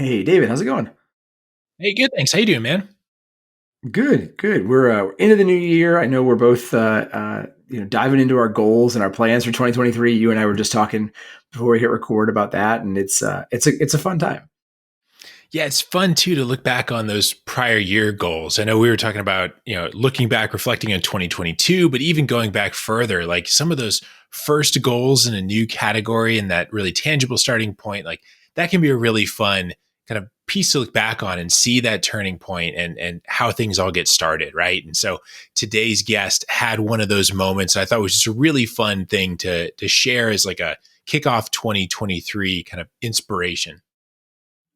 Hey, David, how's it going? Hey, good. Thanks. How you doing, man? Good, good. We're into the new year. I know we're both diving into our goals and our plans for 2023. You and I were just talking before we hit record about that, and it's a fun time. Yeah, it's fun too to look back on those prior year goals. I know we were talking about, looking back, reflecting on 2022, but even going back further, like some of those first goals in a new category and that really tangible starting point, like that can be a really fun kind of piece to look back on and see that turning point and how things all get started, right? And so today's guest had one of those moments. I thought was just a really fun thing to share as like a kickoff 2023 kind of inspiration.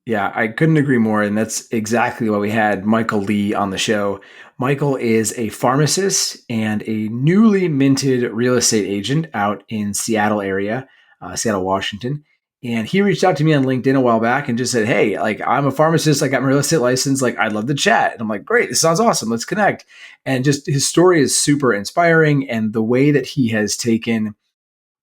Yeah, I couldn't agree more. And that's exactly why we had Michael Lee on the show. Michael is a pharmacist and a newly minted real estate agent out in Seattle area, Seattle, Washington. And he reached out to me on LinkedIn a while back and just said, "Hey, like I'm a pharmacist, I got my real estate license, like I'd love to chat." And I'm like, "Great, this sounds awesome. Let's connect." And just his story is super inspiring, and the way that he has taken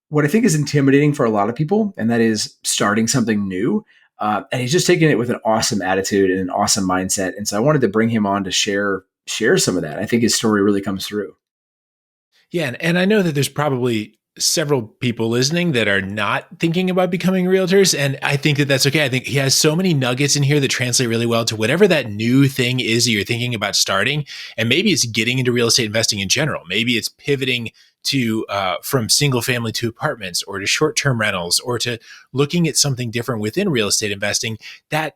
what I think is intimidating for a lot of people, and that is starting something new. And he's just taking it with an awesome attitude and an awesome mindset. And so I wanted to bring him on to share some of that. I think his story really comes through. Yeah, and I know that there's probably several people listening that are not thinking about becoming realtors, and I think that that's okay. I think he has so many nuggets in here that translate really well to whatever that new thing is that you're thinking about starting, and maybe it's getting into real estate investing in general. Maybe it's pivoting to from single family to apartments, or to short term rentals, or to looking at something different within real estate investing. That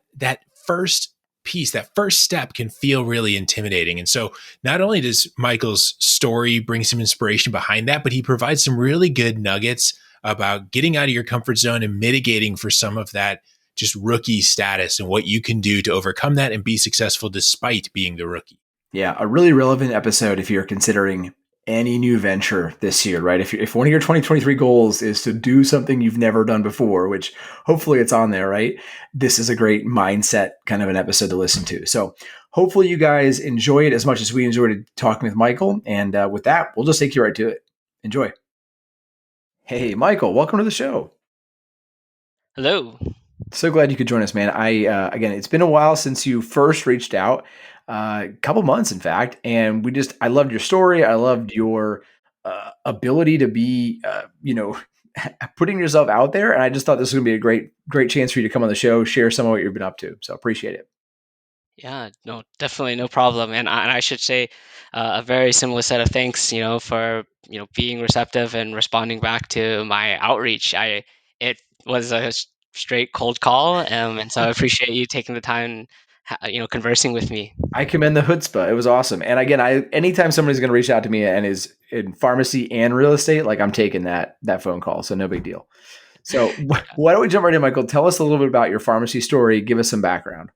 first piece, that first step, can feel really intimidating, and so not only does Michael's story bring some inspiration behind that, but he provides some really good nuggets about getting out of your comfort zone and mitigating for some of that just rookie status and what you can do to overcome that and be successful despite being the rookie. Yeah, a really relevant episode if you're considering any new venture this year, right? If one of your 2023 goals is to do something you've never done before, which hopefully it's on there, right? This is a great mindset kind of an episode to listen to. So hopefully you guys enjoy it as much as we enjoyed talking with Michael. And with that, we'll just take you right to it. Enjoy. Hey, Michael, welcome to the show. Hello. So glad you could join us, man. Again, it's been a while since you first reached out, a couple months, in fact, and I loved your story. I loved your ability to be, putting yourself out there, and I just thought this was going to be a great chance for you to come on the show, share some of what you've been up to. So appreciate it. Yeah, no, definitely no problem. And I should say a very similar set of thanks, for, being receptive and responding back to my outreach. It was a straight cold call, and so I appreciate you taking the time, conversing with me. I commend the chutzpah. It was awesome. And again, anytime somebody's going to reach out to me and is in pharmacy and real estate, like I'm taking that phone call. So no big deal. So why don't we jump right in, Michael? Tell us a little bit about your pharmacy story. Give us some background.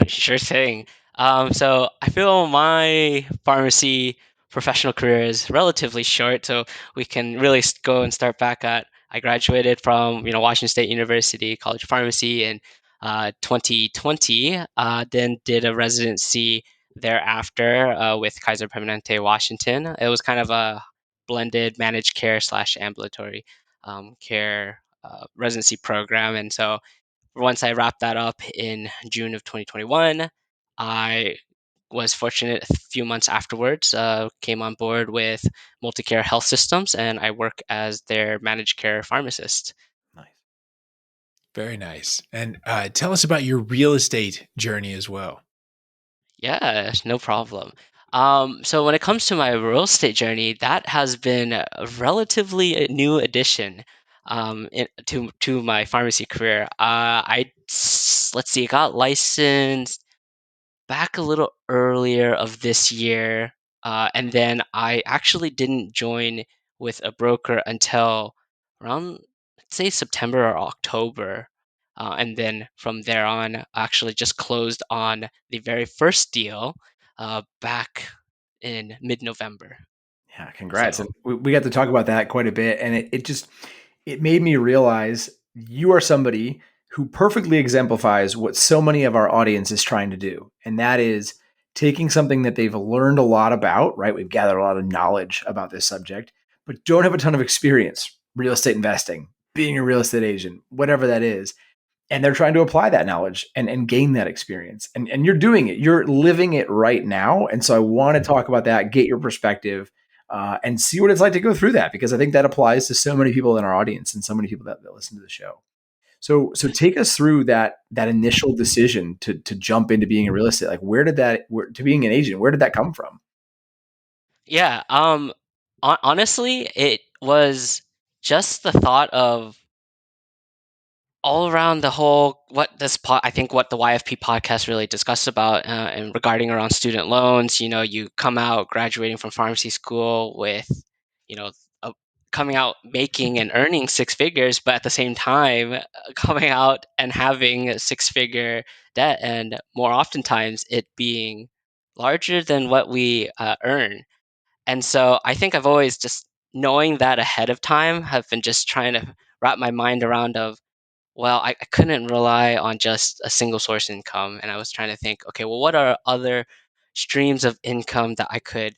Sure thing. So I feel my pharmacy professional career is relatively short, so we can really go and start back at I graduated from Washington State University College of Pharmacy in 2020. Then did a residency thereafter with Kaiser Permanente, Washington. It was kind of a blended managed care slash ambulatory care residency program, and so once I wrapped that up in June of 2021, I was fortunate a few months afterwards, came on board with Multicare Health Systems, and I work as their managed care pharmacist. Nice. Very nice. And tell us about your real estate journey as well. Yeah, no problem. So when it comes to my real estate journey, that has been a relatively new addition to my pharmacy career. Let's see, I got licensed back a little earlier of this year, and then I actually didn't join with a broker until around, let's say, September or October. And then from there on, I actually just closed on the very first deal back in mid-November. Yeah, congrats. So And we got to talk about that quite a bit. And it made me realize you are somebody who perfectly exemplifies what so many of our audience is trying to do. And that is taking something that they've learned a lot about, right? We've gathered a lot of knowledge about this subject, but don't have a ton of experience, real estate investing, being a real estate agent, whatever that is, and they're trying to apply that knowledge and gain that experience. And you're doing it. You're living it right now. And so I want to talk about that, get your perspective, and see what it's like to go through that, because I think that applies to so many people in our audience and so many people that listen to the show. So take us through that initial decision to jump into being a real estate. Like, to being an agent, where did that come from? Yeah. Honestly, it was just the thought of all around the whole I think what the YFP podcast really discussed about and regarding around student loans. You come out graduating from pharmacy school with, you know, a, coming out making and earning six figures, but at the same time coming out and having a six figure debt, and more oftentimes it being larger than what we earn. And so I think I've always just knowing that ahead of time have been just trying to wrap my mind around of, well, I couldn't rely on just a single source income. And I was trying to think, okay, well, what are other streams of income that I could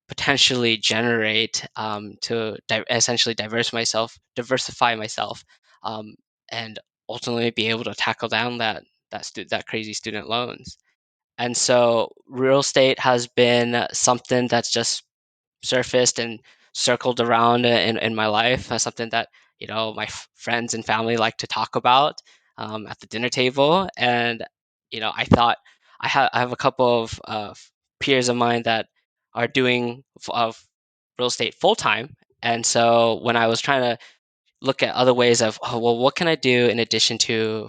potentially generate to essentially diversify myself, um, and ultimately be able to tackle down that crazy student loans. And so real estate has been something that's just surfaced and circled around in my life as something that my friends and family like to talk about at the dinner table. And I thought I have a couple of peers of mine that are doing real estate full time. And so when I was trying to look at other ways of, oh, well, what can I do in addition to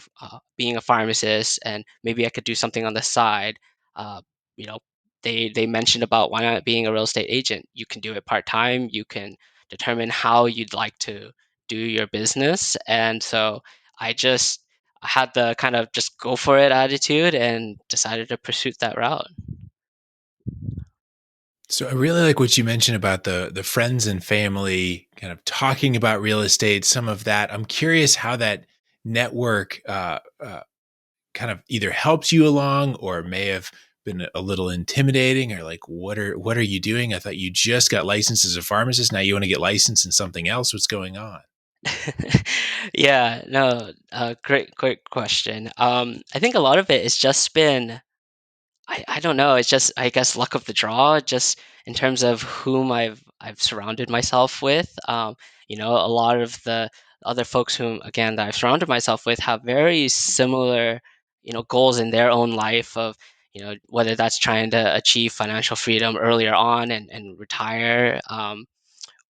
being a pharmacist, and maybe I could do something on the side. Uh, you know, they mentioned about why not being a real estate agent. You can do it part time. You can determine how you'd like to do your business, and so I just had the kind of just go for it attitude and decided to pursue that route. So I really like what you mentioned about the friends and family kind of talking about real estate. Some of that, I'm curious how that network kind of either helps you along or may have been a little intimidating, or like, what are you doing? I thought you just got licensed as a pharmacist. Now you want to get licensed in something else. What's going on? Yeah, no, great question. I think a lot of it has just been, I don't know. It's just, I guess, luck of the draw, just in terms of whom I've surrounded myself with. A lot of the other folks whom, again, that I've surrounded myself with have very similar, goals in their own life of, whether that's trying to achieve financial freedom earlier on and retire,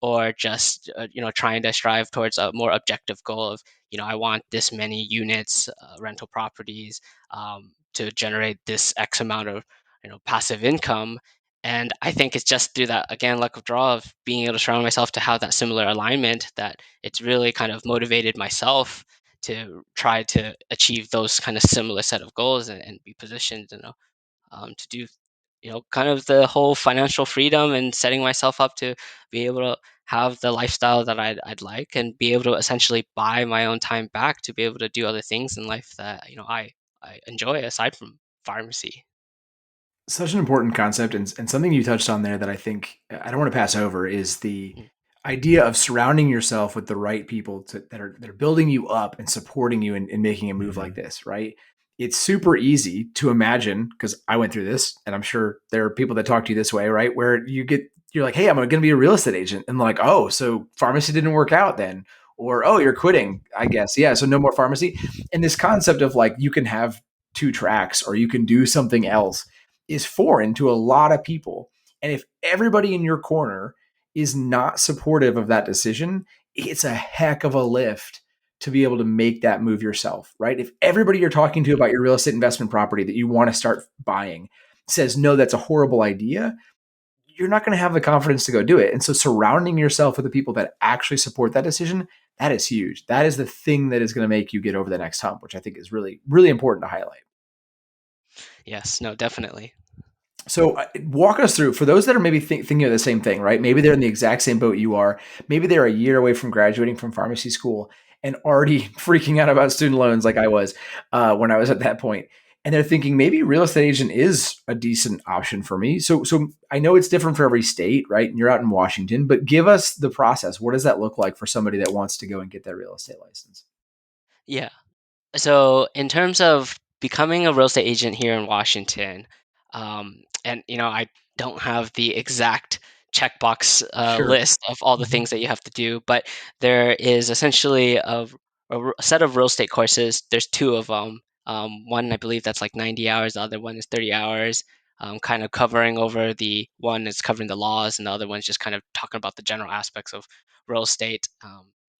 or just trying to strive towards a more objective goal of, I want this many units, rental properties, to generate this x amount of passive income. And I think it's just through that, again, luck of draw of being able to surround myself to have that similar alignment, that it's really kind of motivated myself to try to achieve those kind of similar set of goals, and be positioned, to do, kind of the whole financial freedom and setting myself up to be able to have the lifestyle that I'd like, and be able to essentially buy my own time back to be able to do other things in life that, I enjoy aside from pharmacy. Such an important concept, and something you touched on there that I think I don't want to pass over is the Mm. idea of surrounding yourself with the right people that are building you up and supporting you in making a move like Mhm. this, right? It's super easy to imagine, because I went through this, and I'm sure there are people that talk to you this way, right? Where you're like, hey, I'm going to be a real estate agent, and like, oh, so pharmacy didn't work out then, or oh, you're quitting, I guess, yeah, so no more pharmacy. And this concept of like you can have two tracks or you can do something else is foreign to a lot of people. And if everybody in your corner is not supportive of that decision, it's a heck of a lift to be able to make that move yourself, right? If everybody you're talking to about your real estate investment property that you want to start buying says, no, that's a horrible idea, you're not going to have the confidence to go do it. And so surrounding yourself with the people that actually support that decision, that is huge. That is the thing that is going to make you get over the next hump, which I think is really, really important to highlight. Yes, no, definitely. So walk us through, for those that are maybe thinking of the same thing, right? Maybe they're in the exact same boat you are. Maybe they're a year away from graduating from pharmacy school and already freaking out about student loans like I was when I was at that point. And they're thinking maybe real estate agent is a decent option for me. So I know it's different for every state, right? And you're out in Washington, but give us the process. What does that look like for somebody that wants to go and get their real estate license? Yeah. So in terms of becoming a real estate agent here in Washington, and I don't have the exact checkbox Sure. list of all the Mhm. things that you have to do, but there is essentially a set of real estate courses. There's two of them. One I believe that's like 90 hours. The other one is 30 hours. Kind of covering over the one is covering the laws, and the other one's just kind of talking about the general aspects of real estate.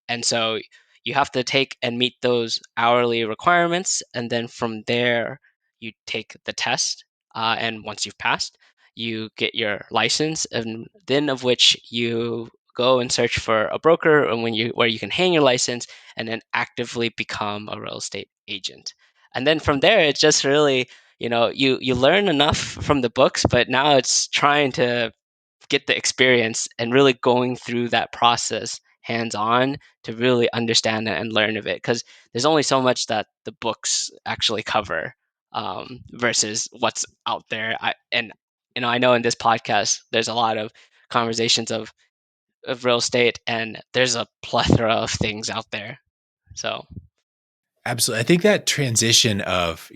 And so you have to take and meet those hourly requirements, and then from there you take the test, and once you've passed, you get your license, and then of which you go and search for a broker, and when you where you can hang your license and then actively become a real estate agent. And then from there it's just really, you learn enough from the books, but now it's trying to get the experience and really going through that process hands on to really understand it and learn of it, because there's only so much that the books actually cover, versus what's out there. I know in this podcast there's a lot of conversations of real estate, and there's a plethora of things out there. So Absolutely. I think that transition of,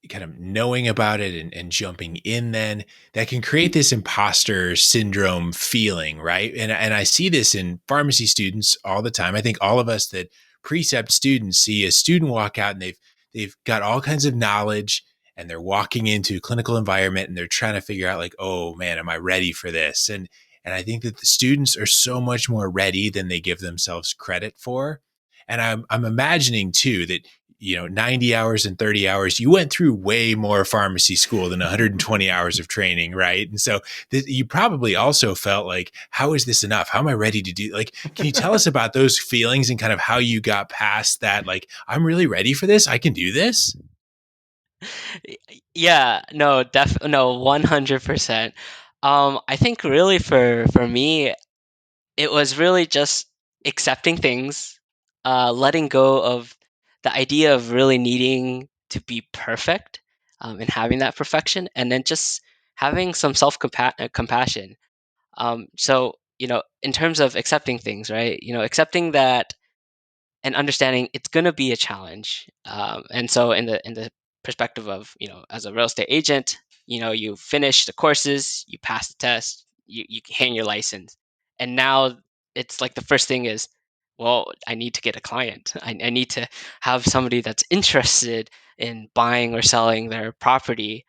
kind of knowing about it and jumping in then that can create this imposter syndrome feeling, right? And I see this in pharmacy students all the time. I think all of us that precept students see a student walk out and they've got all kinds of knowledge and they're walking into a clinical environment and they're trying to figure out like, oh man, am I ready for this? And I think that the students are so much more ready than they give themselves credit for. And I'm imagining too that 90 hours and 30 hours, you went through way more pharmacy school than 120 hours of training, right? And so you probably also felt like, how is this enough? How am I ready to do? Like, can you tell us about those feelings and kind of how you got past that? Like, I'm really ready for this. I can do this. yeah, no, no, 100%. I think really for me, it was really just accepting things, letting go of the idea of really needing to be perfect, and having that perfection, and then just having some compassion. So, in terms of accepting things, right? Accepting that and understanding it's going to be a challenge. And so, in the perspective of, as a real estate agent, you finish the courses, you pass the test, you hang your license, and now it's like the first thing is, well, I need to get a client. I need to have somebody that's interested in buying or selling their property,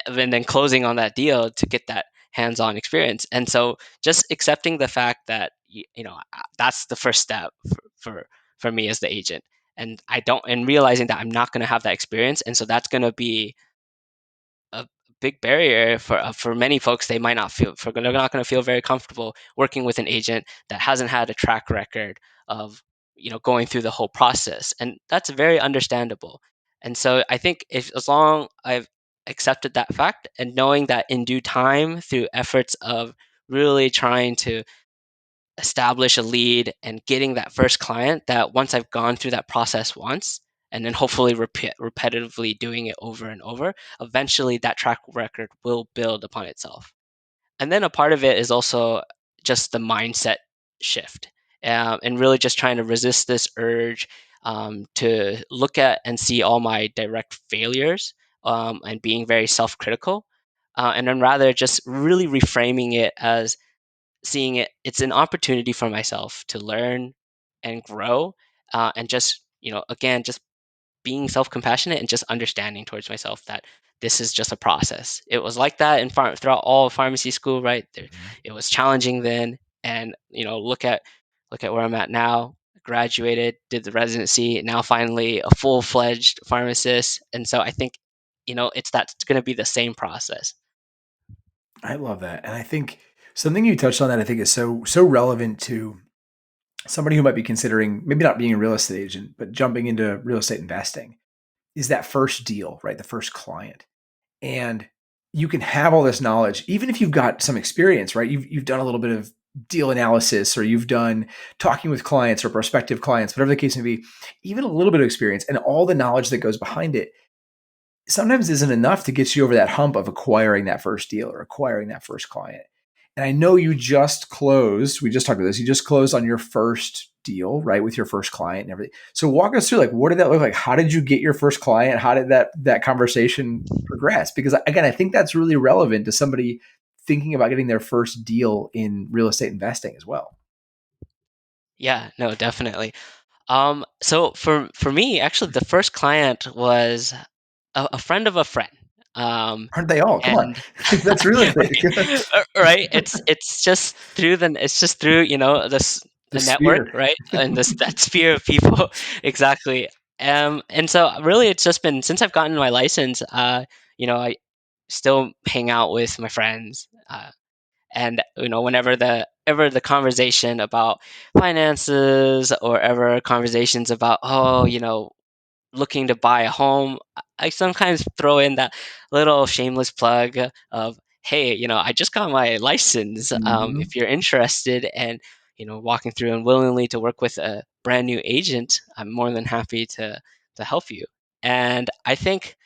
and then closing on that deal to get that hands-on experience. And so, just accepting the fact that that's the first step for me as the agent, and realizing that I'm not going to have that experience, and so that's going to be a big barrier for many folks. They might not feel for they're not going to feel very comfortable working with an agent that hasn't had a track record of going through the whole process, and that's very understandable. And so I think, if as long I've accepted that fact, and knowing that in due time, through efforts of really trying to establish a lead and getting that first client, that once I've gone through that process once, and then hopefully repetitively doing it over and over, eventually that track record will build upon itself. And then a part of it is also just the mindset shift, and really just trying to resist this urge, to look at and see all my direct failures, and being very self critical. And then rather just really reframing it as seeing it's an opportunity for myself to learn and grow, and just again, just being self-compassionate and just understanding towards myself that this is just a process. It was like that throughout all of pharmacy school, right there. Mhm. It was challenging then, and look at where I'm at now. Graduated, did the residency, now finally a full-fledged pharmacist. And so I think it's going to be the same process. I love that. And I think something you touched on that I think is so relevant to somebody who might be considering maybe not being a real estate agent, but jumping into real estate investing is that first deal, right? The first client. And you can have all this knowledge, even if you've got some experience, right? You've done a little bit of deal analysis, or you've done talking with clients or prospective clients, whatever the case may be, even a little bit of experience and all the knowledge that goes behind it sometimes isn't enough to get you over that hump of acquiring that first deal or acquiring that first client. And I know you just closed, we just talked about this, you just closed on your first deal, right, with your first client and everything. So walk us through, like, what did that look like? How did you get your first client? How did that conversation progress? Because again, I think that's really relevant to somebody thinking about getting their first deal in real estate investing as well. Yeah, no, definitely. So for me, actually, the first client was a friend of a friend. Um, Aren't they all? Come on. and That's real estate. right, it's just through this The a network, sphere. right, and this that sphere of people exactly. And so really, it's just been since I've gotten my license. I still hang out with my friends. And whenever the conversation about finances or ever conversations about looking to buy a home, I sometimes throw in that little shameless plug of, hey, I just got my license. Mhm. If you're interested and walking through and willingly to work with a brand new agent, I'm more than happy to help you. And I think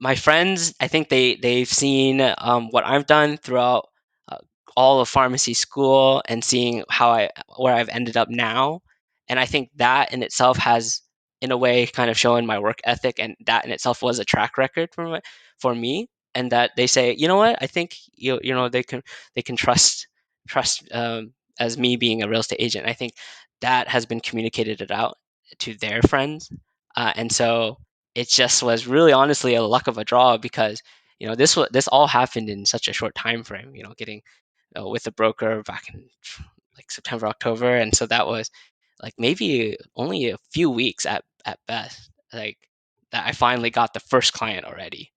my friends, I think they've seen what I've done throughout uh, all of pharmacy school and seeing where I've ended up now, and I think that in itself has, in a way, kind of shown my work ethic, and that in itself was a track record for me, and that they say, you know what, I think they can trust as me being a real estate agent. I think that has been communicated it out to their friends, and so it just was really honestly a luck of a draw because this all happened in such a short time frame. Getting with a broker back in like September, October, and so that was like maybe only a few weeks at best. Like that, I finally got the first client already.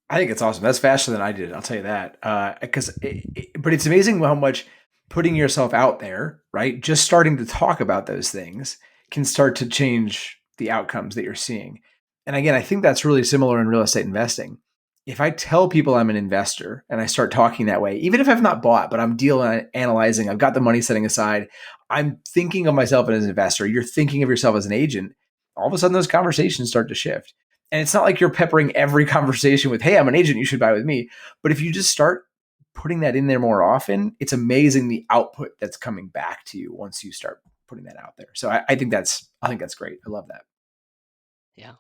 I think it's awesome. That's faster than I did. I'll tell you that. But it's amazing how much putting yourself out there, right? Just starting to talk about those things can start to change the outcomes that you're seeing. And again, I think that's really similar in real estate investing. If I tell people I'm an investor and I start talking that way, even if I've not bought, but I'm deal analyzing, I've got the money setting aside, I'm thinking of myself as an investor. You're thinking of yourself as an agent. All of a sudden, those conversations start to shift. And it's not like you're peppering every conversation with, hey, I'm an agent, you should buy with me. But if you just start putting that in there more often, it's amazing the output that's coming back to you once you start putting that out there. So I think that's great. I love that. Yeah.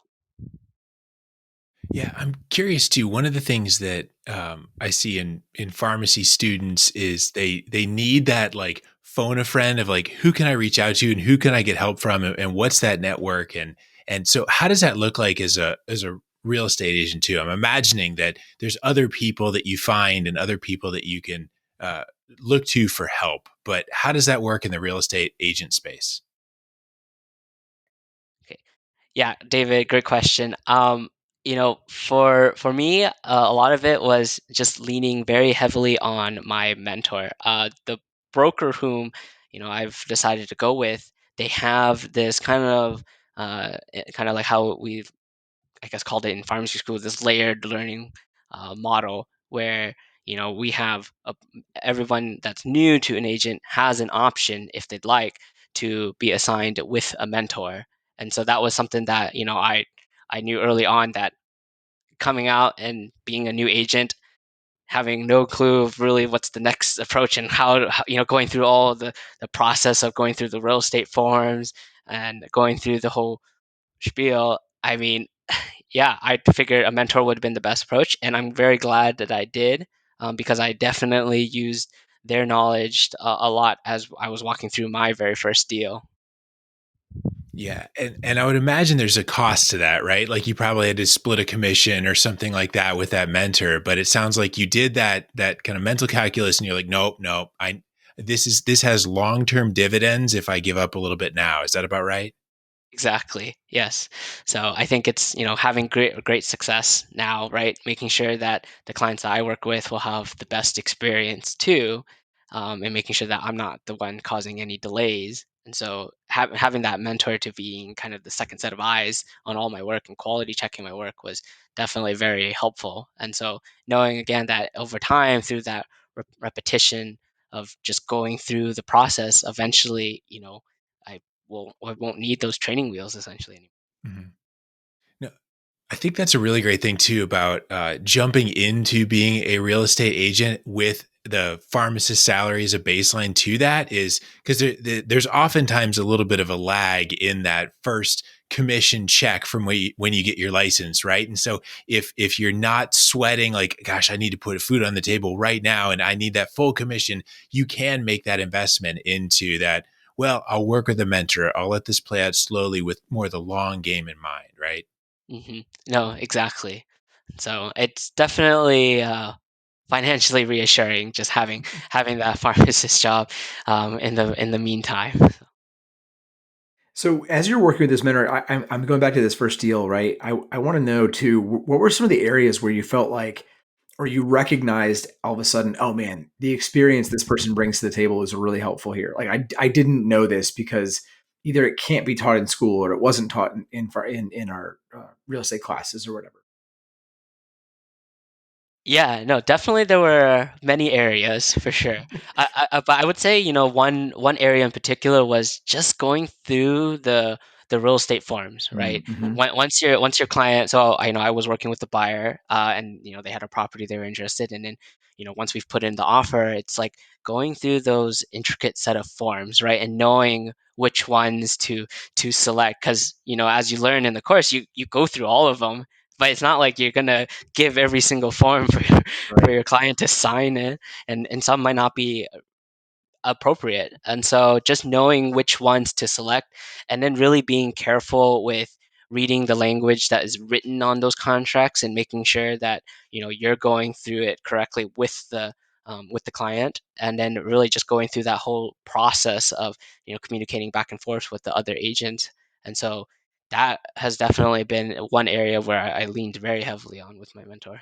Yeah, I'm curious too. One of the things that I see in pharmacy students is they need that like phone a friend of like who can I reach out to and who can I get help from and what's that network and so how does that look like as a real estate agent too? I'm imagining that there's other people that you find and other people that you can uh, look to for help. But how does that work in the real estate agent space? Okay. Yeah, David, great question. For me, a lot of it was just leaning very heavily on my mentor. The broker whom I've decided to go with, they have this kind of like how we, I guess, called it in pharmacy school, this layered learning model where we have everyone that's new to an agent has an option if they'd like to be assigned with a mentor. And so that was something that I knew early on, that coming out and being a new agent, having no clue of really what's the next approach and going through all the process of going through the real estate forms and going through the whole spiel. I mean, yeah, I figured a mentor would have been the best approach, and I'm very glad that I did, because I definitely used their knowledge a lot as I was walking through my very first deal. Yeah, and I would imagine there's a cost to that, right? Like you probably had to split a commission or something like that with that mentor, but it sounds like you did that kind of mental calculus and you're like, nope, nope. This has long-term dividends if I give up a little bit now. Is that about right? Exactly. Yes. So I think it's, having great success now, right? Making sure that the clients that I work with will have the best experience too, and making sure that I'm not the one causing any delays. And so having that mentor to being kind of the second set of eyes on all my work and quality checking my work was definitely very helpful. And so knowing again that over time through that repetition of just going through the process, eventually, I I won't need those training wheels essentially anymore. Mhm. No, I think that's a really great thing too about jumping into being a real estate agent with the pharmacist salary as a baseline to that is because there's oftentimes a little bit of a lag in that first commission check from when you get your license, right? And so if you're not sweating like, gosh, I need to put food on the table right now and I need that full commission, you can make that investment into that. Well, I'll work with a mentor. I'll let this play out slowly with more the long game in mind, right? Hmm. No, exactly. So it's definitely financially reassuring just having that pharmacist job in the meantime. So as you're working with this mentor, I'm going back to this first deal, right? I want to know too, what were some of the areas where you felt like, or you recognized all of a sudden, oh man, the experience this person brings to the table is really helpful here. Like I didn't know this because either it can't be taught in school or it wasn't taught in our real estate classes or whatever. Yeah, no, definitely there were many areas for sure. But I would say, one area in particular was just going through the real estate forms, right? Mm-hmm. Once your client, so I was working with the buyer, and they had a property they were interested in, and once we've put in the offer, it's like going through those intricate set of forms, right, and knowing which ones to select, because as you learn in the course, you go through all of them, but it's not like you're gonna give every single form for for Right. your client to sign it, and some might not be appropriate. And so just knowing which ones to select, and then really being careful with reading the language that is written on those contracts and making sure that you're going through it correctly with the client, and then really just going through that whole process of communicating back and forth with the other agent. And so that has definitely been one area where I leaned very heavily on with my mentor.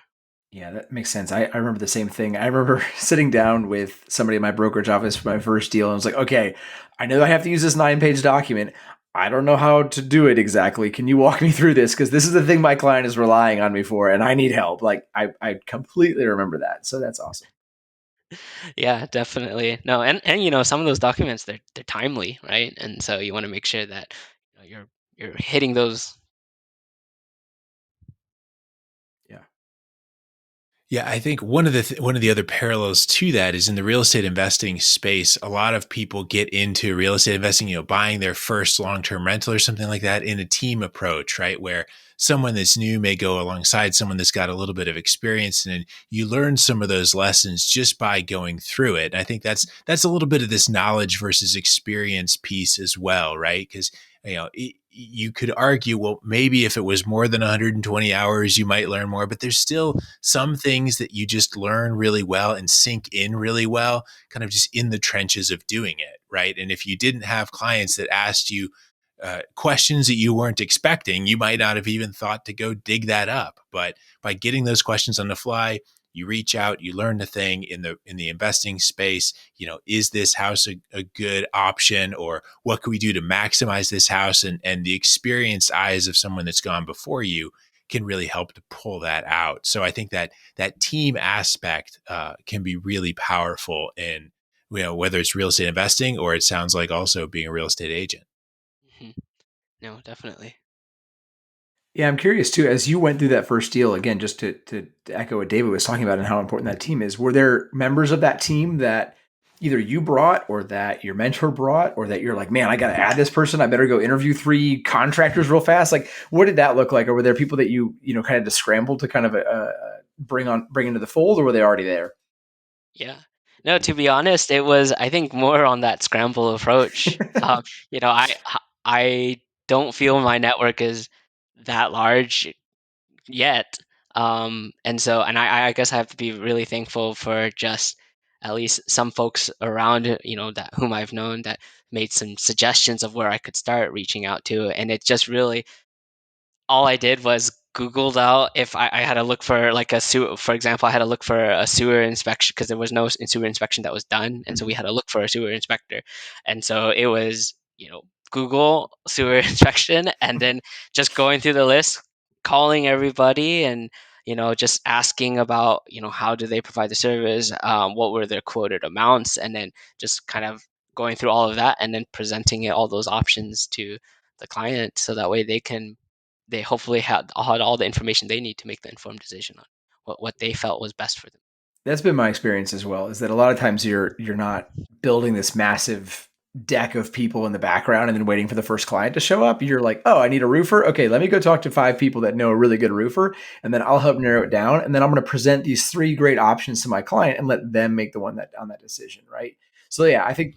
Yeah, that makes sense. I remember the same thing. I remember sitting down with somebody in my brokerage office for my first deal, and I was like, okay, I know I have to use this 9-page document. I don't know how to do it exactly. Can you walk me through this? Because this is the thing my client is relying on me for, and I need help. Like, I completely remember that. So that's awesome. Yeah, definitely. No, and some of those documents, they're timely, right? And so you want to make sure that you're hitting those. Yeah. Yeah, I think one of the other parallels to that is in the real estate investing space. A lot of people get into real estate investing, buying their first long-term rental or something like that in a team approach, right? Where someone that's new may go alongside someone that's got a little bit of experience, and then you learn some of those lessons just by going through it. And I think that's a little bit of this knowledge versus experience piece as well, right? Because you could argue, well, maybe if it was more than 120 hours, you might learn more, but there's still some things that you just learn really well and sink in really well, kind of just in the trenches of doing it, right? And if you didn't have clients that asked you questions that you weren't expecting, you might not have even thought to go dig that up. But by getting those questions on the fly, you reach out, you learn the thing in the investing space. Is this house a good option, or what can we do to maximize this house? And the experienced eyes of someone that's gone before you can really help to pull that out. So I think that team aspect can be really powerful in whether it's real estate investing or it sounds like also being a real estate agent. Mhm. No, definitely. Yeah, I'm curious too. As you went through that first deal, again, just to echo what David was talking about and how important that team is, were there members of that team that either you brought or that your mentor brought, or that you're like, man, I got to add this person. I better go interview 3 contractors real fast. Like, what did that look like? Or were there people that you kind of just scrambled to kind of bring into the fold, or were they already there? Yeah. No, to be honest, it was, I think, more on that scramble approach. I don't feel my network is that large yet. And I guess I have to be really thankful for just at least some folks around, that whom I've known that made some suggestions of where I could start reaching out to. And it just really, all I did was Googled out if I had to look for like a sewer, for example, I had to look for a sewer inspection because there was no sewer inspection that was done. And so we Mhm. had to look for a sewer inspector. And so it was, Google sewer inspection, and then just going through the list, calling everybody, and, just asking about, how do they provide the service? What were their quoted amounts? And then just kind of going through all of that and then presenting it, all those options to the client, so that way they hopefully had all the information they need to make the informed decision on what they felt was best for them. That's been my experience as well. Is that a lot of times you're not building this massive deck of people in the background and then waiting for the first client to show up. You're like, oh, I need a roofer. Okay, let me go talk to 5 people that know a really good roofer, and then I'll help narrow it down. And then I'm going to present these 3 great options to my client and let them make the one that on that decision, right? So yeah, I think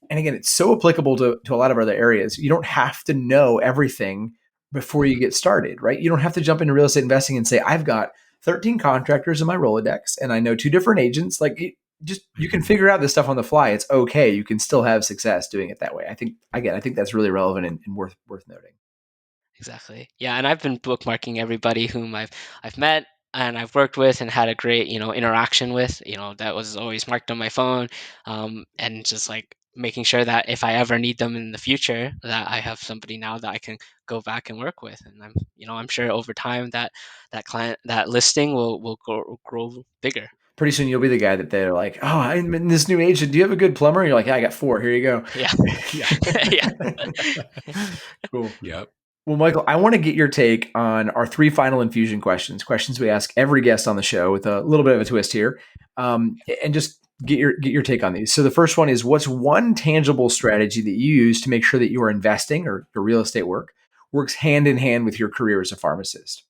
and again, it's so applicable to a lot of other areas. You don't have to know everything before you get started, right? You don't have to jump into real estate investing and say, I've got 13 contractors in my Rolodex and I know 2 different agents. Like, just you can figure out this stuff on the fly. It's okay. You can still have success doing it that way. I think, again, I think that's really relevant and worth noting. Exactly. Yeah, and I've been bookmarking everybody whom I've met and I've worked with and had a great, interaction with. That was always marked on my phone, and just like making sure that if I ever need them in the future, that I have somebody now that I can go back and work with. And I'm sure over time that that listing will grow bigger. Pretty soon you'll be the guy that they're like, oh, I'm in this new agent. Do you have a good plumber? You're like, yeah, I got 4. Here you go. Yeah. Yeah. Yeah. Cool. Yep. Well, Michael, I want to get your take on our 3 final infusion questions, questions we ask every guest on the show with a little bit of a twist here, and just get your take on these. So the first one is, what's one tangible strategy that you use to make sure that your investing or your real estate work works hand in hand with your career as a pharmacist?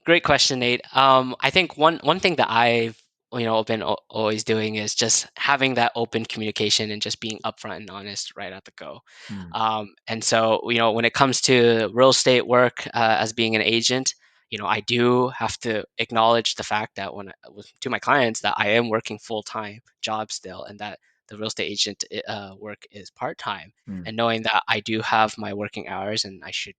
Great question, Nate. I think one thing that I've been always doing is just having that open communication and just being upfront and honest right at the go. Hmm. And so when it comes to real estate work as being an agent, I do have to acknowledge the fact that to my clients that I am working full time job still, and that the real estate agent work is part time, Hmm. and knowing that I do have my working hours and I should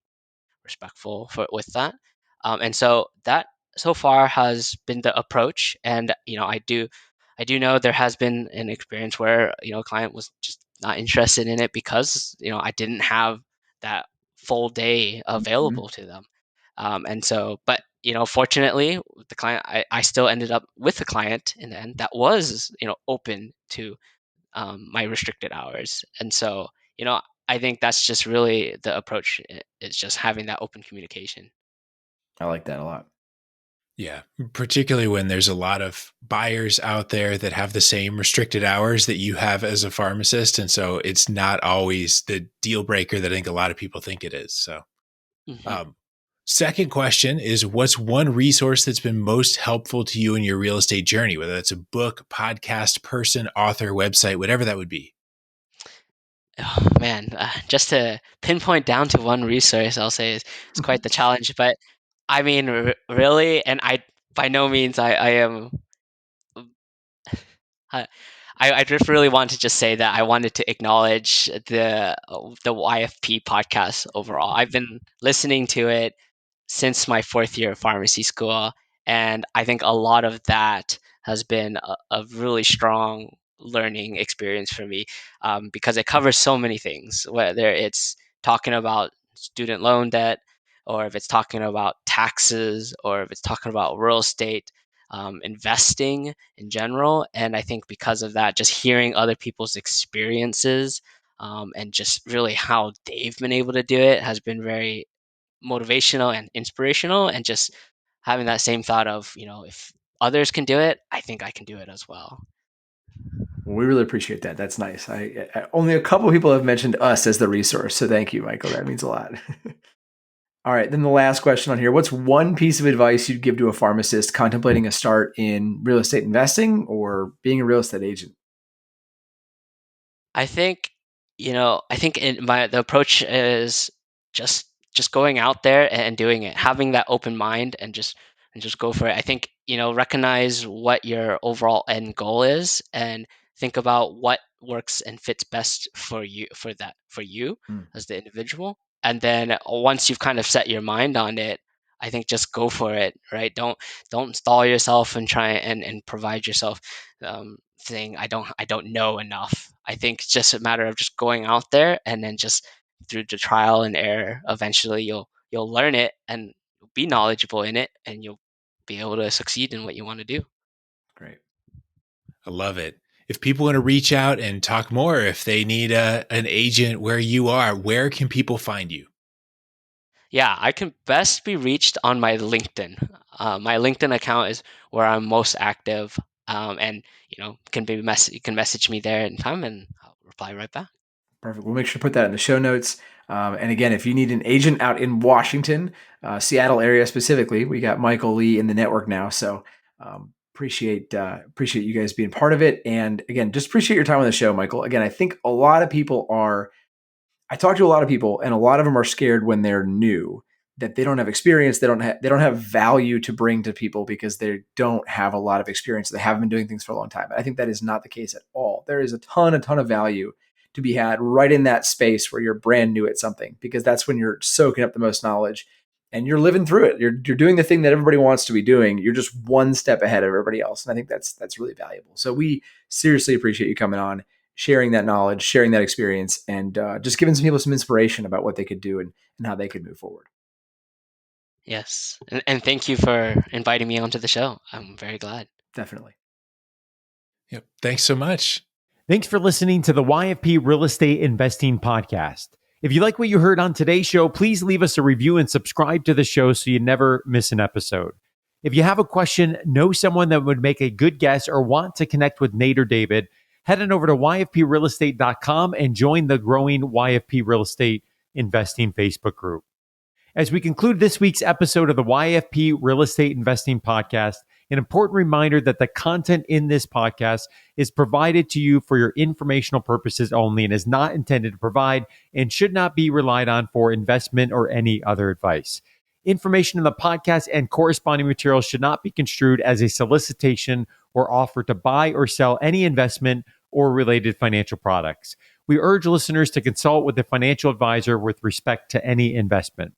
respectful with that. And so that so far has been the approach. And I do know there has been an experience where a client was just not interested in it because I didn't have that full day Mhm. available to them. And so, but fortunately, the client, I still ended up with a client in the end that was open to my restricted hours. And so, I think that's just really the approach. Is just having that open communication. I like that a lot. Yeah. Particularly when there's a lot of buyers out there that have the same restricted hours that you have as a pharmacist. And so it's not always the deal breaker that I think a lot of people think it is. So, Hmm. um, second question is, what's one resource that's been most helpful to you in your real estate journey, whether that's a book, podcast, person, author, website, whatever that would be? Oh, man, just to pinpoint down to one resource, I'll say is quite the challenge. But I mean, really, and I by no means I am. I, I just really want to just say that I wanted to acknowledge the YFP podcast overall. I've been listening to it since my 4th year of pharmacy school. And I think a lot of that has been a really strong learning experience for me, because it covers so many things, whether it's talking about student loan debt, or if it's talking about taxes, or if it's talking about real estate, investing in general. And I think because of that, just hearing other people's experiences, and just really how they've been able to do it has been very motivational and inspirational, and just having that same thought of if others can do it, I think I can do it as well. Well, we really appreciate that. That's nice. Only a couple of people have mentioned us as the resource, so thank you, Michael. That means a lot. All right, then the last question on here: what's one piece of advice you'd give to a pharmacist contemplating a start in real estate investing or being a real estate agent? I think, I think the approach is just going out there and doing it, having that open mind, and just go for it. I think, recognize what your overall end goal is, and think about what works and fits best for you Mm, as the individual. And then once you've kind of set your mind on it, I think just go for it, right? Don't stall yourself and try and provide yourself, saying I don't know enough. I think it's just a matter of just going out there, and then just through the trial and error, eventually you'll learn it and be knowledgeable in it, and you'll be able to succeed in what you want to do. great. I love it. If people want to reach out and talk more, if they need an agent where you are, where can people find you? Yeah, I can best be reached on my LinkedIn. My LinkedIn account is where I'm most active, and you can message me there in time, and I'll reply right back. Perfect. We'll make sure to put that in the show notes. And again, if you need an agent out in Washington, Seattle area specifically, we got Michael Lee in the network now. So appreciate you guys being part of it. And again, just appreciate your time on the show, Michael. Again, I think a lot of people are I talk to a lot of people, and a lot of them are scared when they're new that they don't have experience, they don't have value to bring to people because they don't have a lot of experience. They haven't been doing things for a long time. And I think that is not the case at all. There is a ton of value to be had right in that space where you're brand new at something, because that's when you're soaking up the most knowledge and you're living through it. You're doing the thing that everybody wants to be doing. You're just one step ahead of everybody else, and I think that's really valuable. So we seriously appreciate you coming on, sharing that knowledge, sharing that experience, and just giving some people some inspiration about what they could do and how they could move forward. Yes, and thank you for inviting me onto the show. I'm very glad. Definitely. Yep. Thanks so much. Thanks for listening to the YFP Real Estate Investing Podcast. If you like what you heard on today's show, please leave us a review and subscribe to the show so you never miss an episode. If you have a question, know someone that would make a good guest, or want to connect with Nate or David, head on over to yfprealestate.com and join the growing YFP Real Estate Investing Facebook group. As we conclude this week's episode of the YFP Real Estate Investing Podcast, an important reminder that the content in this podcast is provided to you for your informational purposes only and is not intended to provide and should not be relied on for investment or any other advice. Information in the podcast and corresponding materials should not be construed as a solicitation or offer to buy or sell any investment or related financial products. We urge listeners to consult with a financial advisor with respect to any investment.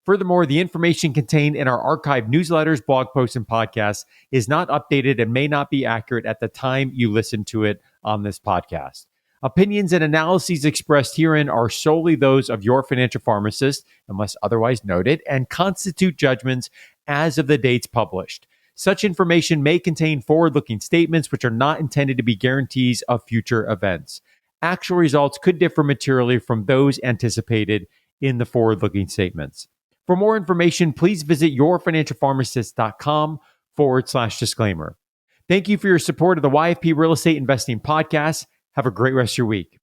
Furthermore, the information contained in our archived newsletters, blog posts, and podcasts is not updated and may not be accurate at the time you listen to it on this podcast. Opinions and analyses expressed herein are solely those of your financial pharmacist, unless otherwise noted, and constitute judgments as of the dates published. Such information may contain forward-looking statements which are not intended to be guarantees of future events. Actual results could differ materially from those anticipated in the forward-looking statements. For more information, please visit yourfinancialpharmacist.com/disclaimer. Thank you for your support of the YFP Real Estate Investing Podcast. Have a great rest of your week.